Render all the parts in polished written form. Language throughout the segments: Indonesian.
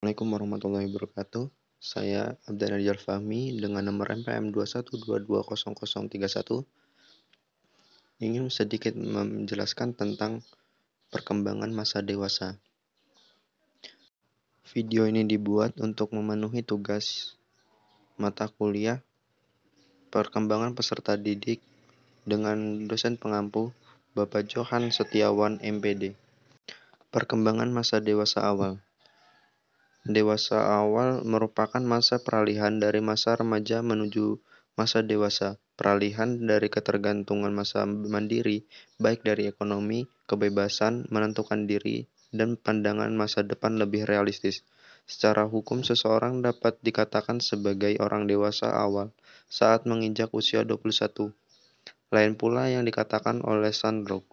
Assalamualaikum warahmatullahi wabarakatuh. Saya Abdan Rizal Fahmi dengan nomor NPM 212200031 ingin sedikit menjelaskan tentang perkembangan masa dewasa. Video ini dibuat untuk memenuhi tugas mata kuliah perkembangan peserta didik dengan dosen pengampu Bapak Johan Setiawan MPD. Perkembangan masa dewasa awal. Dewasa awal merupakan masa peralihan dari masa remaja menuju masa dewasa. Peralihan dari ketergantungan masa mandiri, baik dari ekonomi, kebebasan, menentukan diri, dan pandangan masa depan lebih realistis. Secara hukum, seseorang dapat dikatakan sebagai orang dewasa awal saat menginjak usia 21. Lain pula yang dikatakan oleh Sandrock,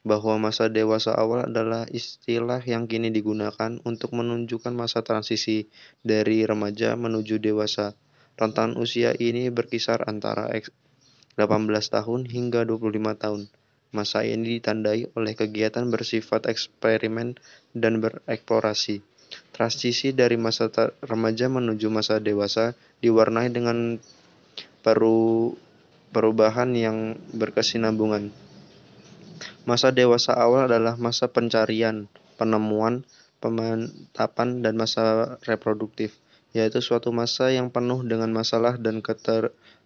bahwa masa dewasa awal adalah istilah yang kini digunakan untuk menunjukkan masa transisi dari remaja menuju dewasa. Rentan usia ini berkisar antara 18 tahun hingga 25 tahun. Masa ini ditandai oleh kegiatan bersifat eksperimen dan bereksplorasi. Transisi dari masa remaja menuju masa dewasa diwarnai dengan perubahan yang berkesinambungan. Masa dewasa awal adalah masa pencarian, penemuan, pemantapan, dan masa reproduktif, yaitu suatu masa yang penuh dengan masalah dan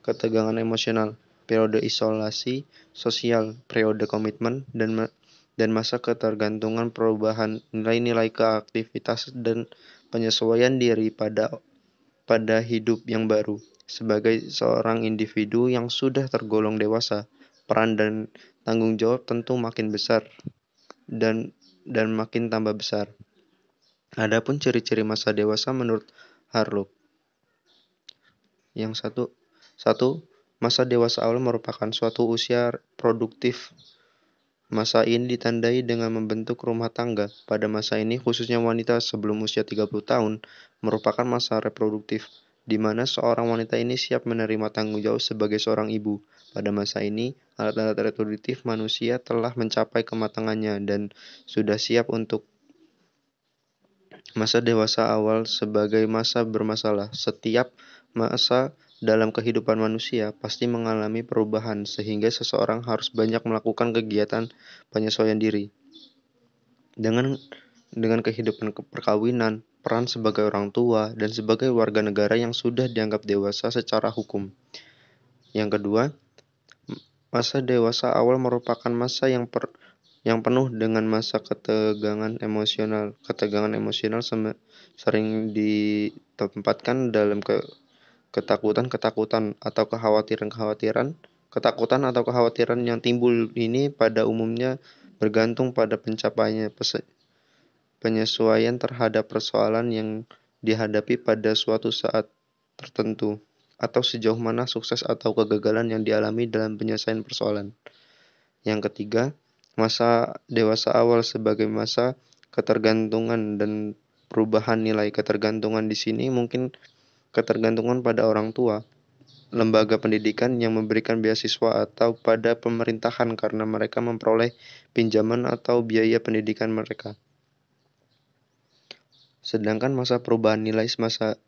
ketegangan emosional, periode isolasi sosial, periode komitmen, dan masa ketergantungan perubahan nilai-nilai keaktivitas dan penyesuaian diri pada hidup yang baru. Sebagai seorang individu yang sudah tergolong dewasa, peran dan tanggung jawab tentu makin besar dan makin tambah besar. Adapun ciri-ciri masa dewasa menurut Harlock. Yang satu, masa dewasa awal merupakan suatu usia produktif. Masa ini ditandai dengan membentuk rumah tangga. Pada masa ini, khususnya wanita sebelum usia 30 tahun, merupakan masa reproduktif, di mana seorang wanita ini siap menerima tanggung jawab sebagai seorang ibu. Pada masa ini, alat-alat reproduktif manusia telah mencapai kematangannya dan sudah siap untuk masa dewasa awal sebagai masa bermasalah. Setiap masa dalam kehidupan manusia pasti mengalami perubahan, sehingga seseorang harus banyak melakukan kegiatan penyesuaian diri. Dengan kehidupan perkawinan, peran sebagai orang tua, dan sebagai warga negara yang sudah dianggap dewasa secara hukum. Yang kedua, masa dewasa awal merupakan masa yang penuh dengan masa ketegangan emosional. Ketegangan emosional sering ditempatkan dalam ketakutan atau kekhawatiran. Ketakutan atau kekhawatiran yang timbul ini pada umumnya bergantung pada pencapaiannya penyesuaian terhadap persoalan yang dihadapi pada suatu saat tertentu, atau sejauh mana sukses atau kegagalan yang dialami dalam penyelesaian persoalan. Yang ketiga, masa dewasa awal sebagai masa ketergantungan dan perubahan nilai. Ketergantungan di sini mungkin ketergantungan pada orang tua, lembaga pendidikan yang memberikan beasiswa, atau pada pemerintahan karena mereka memperoleh pinjaman atau biaya pendidikan mereka. Sedangkan masa perubahan nilai masa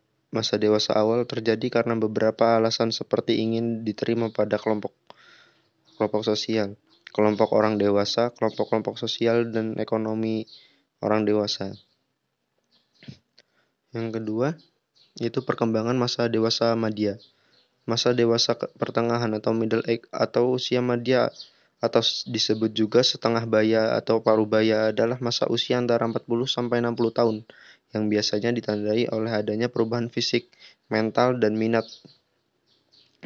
dewasa awal terjadi karena beberapa alasan seperti ingin diterima pada kelompok sosial, kelompok orang dewasa, kelompok sosial, dan ekonomi orang dewasa. Yang kedua, yaitu perkembangan masa dewasa madya. Masa dewasa pertengahan atau middle age atau usia madya atau disebut juga setengah baya atau parubaya adalah masa usia antara 40 sampai 60 tahun yang biasanya ditandai oleh adanya perubahan fisik, mental, dan minat.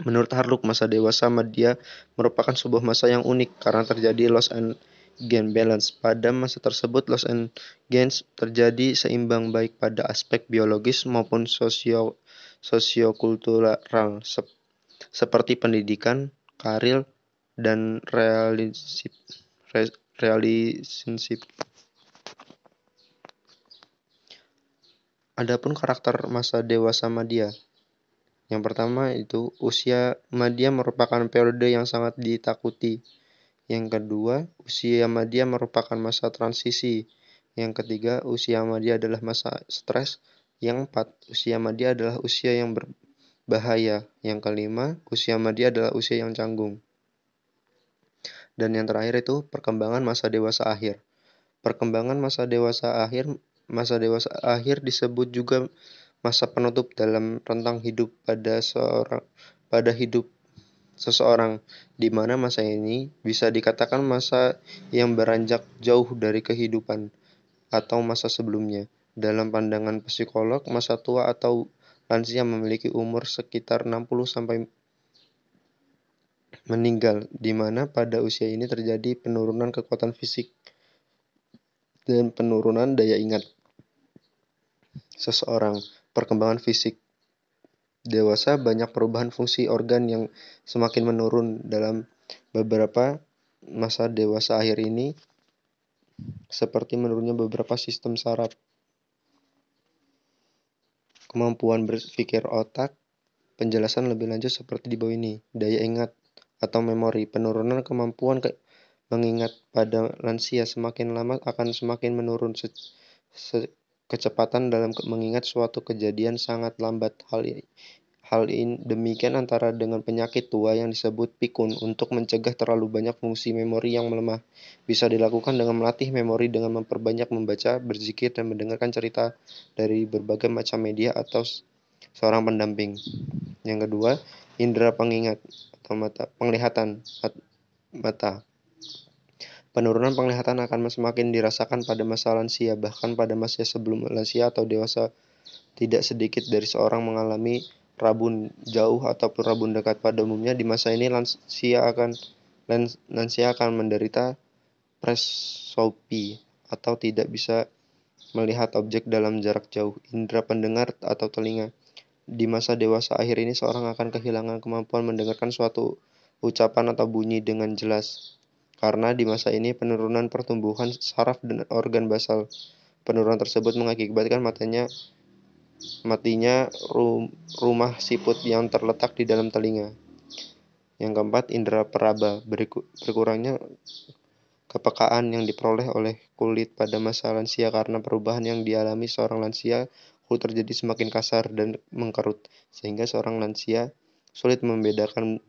Menurut Harlock, masa dewasa madya merupakan sebuah masa yang unik karena terjadi loss and gain balance. Pada masa tersebut, loss and gains terjadi seimbang baik pada aspek biologis maupun sosiokultural seperti pendidikan, karir, dan relationship. Adapun karakter masa dewasa madya. Yang pertama itu usia madya merupakan periode yang sangat ditakuti. Yang kedua, usia madya merupakan masa transisi Yang ketiga, usia madya adalah masa stres. Yang keempat, usia madya adalah usia yang berbahaya. Yang kelima, usia madya adalah usia yang canggung. Dan yang terakhir itu perkembangan masa dewasa akhir. Perkembangan masa dewasa akhir disebut juga masa penutup dalam rentang hidup pada hidup seseorang, di mana masa ini bisa dikatakan masa yang beranjak jauh dari kehidupan atau masa sebelumnya. Dalam pandangan psikolog, masa tua atau lansia memiliki umur sekitar 60 sampai meninggal, di mana pada usia ini terjadi penurunan kekuatan fisik dan penurunan daya ingat seseorang. Perkembangan fisik dewasa banyak perubahan fungsi organ yang semakin menurun dalam beberapa masa dewasa akhir ini, seperti menurunnya beberapa sistem saraf, kemampuan berpikir otak. Penjelasan lebih lanjut seperti di bawah ini. Daya ingat atau memori. Penurunan kemampuan mengingat pada lansia semakin lama akan semakin menurun. Kecepatan dalam mengingat suatu kejadian sangat lambat. Hal ini demikian antara dengan penyakit tua yang disebut pikun. Untuk mencegah terlalu banyak fungsi memori yang melemah, bisa dilakukan dengan melatih memori dengan memperbanyak membaca, berzikir, dan mendengarkan cerita dari berbagai macam media atau seorang pendamping. Yang kedua, indera pengingat atau penglihatan mata. Penurunan penglihatan akan semakin dirasakan pada masa lansia, bahkan pada masa sebelum lansia atau dewasa. Tidak sedikit dari seorang mengalami rabun jauh ataupun rabun dekat. Pada umumnya di masa ini lansia akan menderita presopia atau tidak bisa melihat objek dalam jarak jauh. Indera pendengar atau telinga. Di masa dewasa akhir ini seorang akan kehilangan kemampuan mendengarkan suatu ucapan atau bunyi dengan jelas. Karena di masa ini penurunan pertumbuhan saraf dan organ basal. Penurunan tersebut mengakibatkan matinya rumah siput yang terletak di dalam telinga. Yang keempat, indera peraba. Berkurangnya kepekaan yang diperoleh oleh kulit pada masa lansia karena perubahan yang dialami seorang lansia. Kulit terjadi semakin kasar dan mengkerut, sehingga seorang lansia sulit membedakan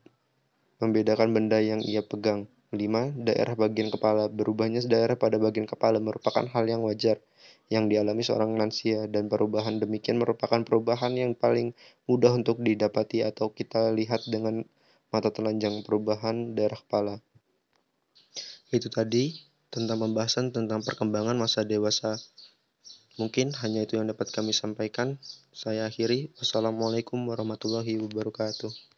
benda yang ia pegang. 5. Daerah bagian kepala. Berubahnya daerah pada bagian kepala merupakan hal yang wajar yang dialami seorang lansia, dan perubahan demikian merupakan perubahan yang paling mudah untuk didapati atau kita lihat dengan mata telanjang, perubahan daerah kepala. Itu tadi tentang pembahasan tentang perkembangan masa dewasa. Mungkin hanya itu yang dapat kami sampaikan. Saya akhiri. Wassalamualaikum warahmatullahi wabarakatuh.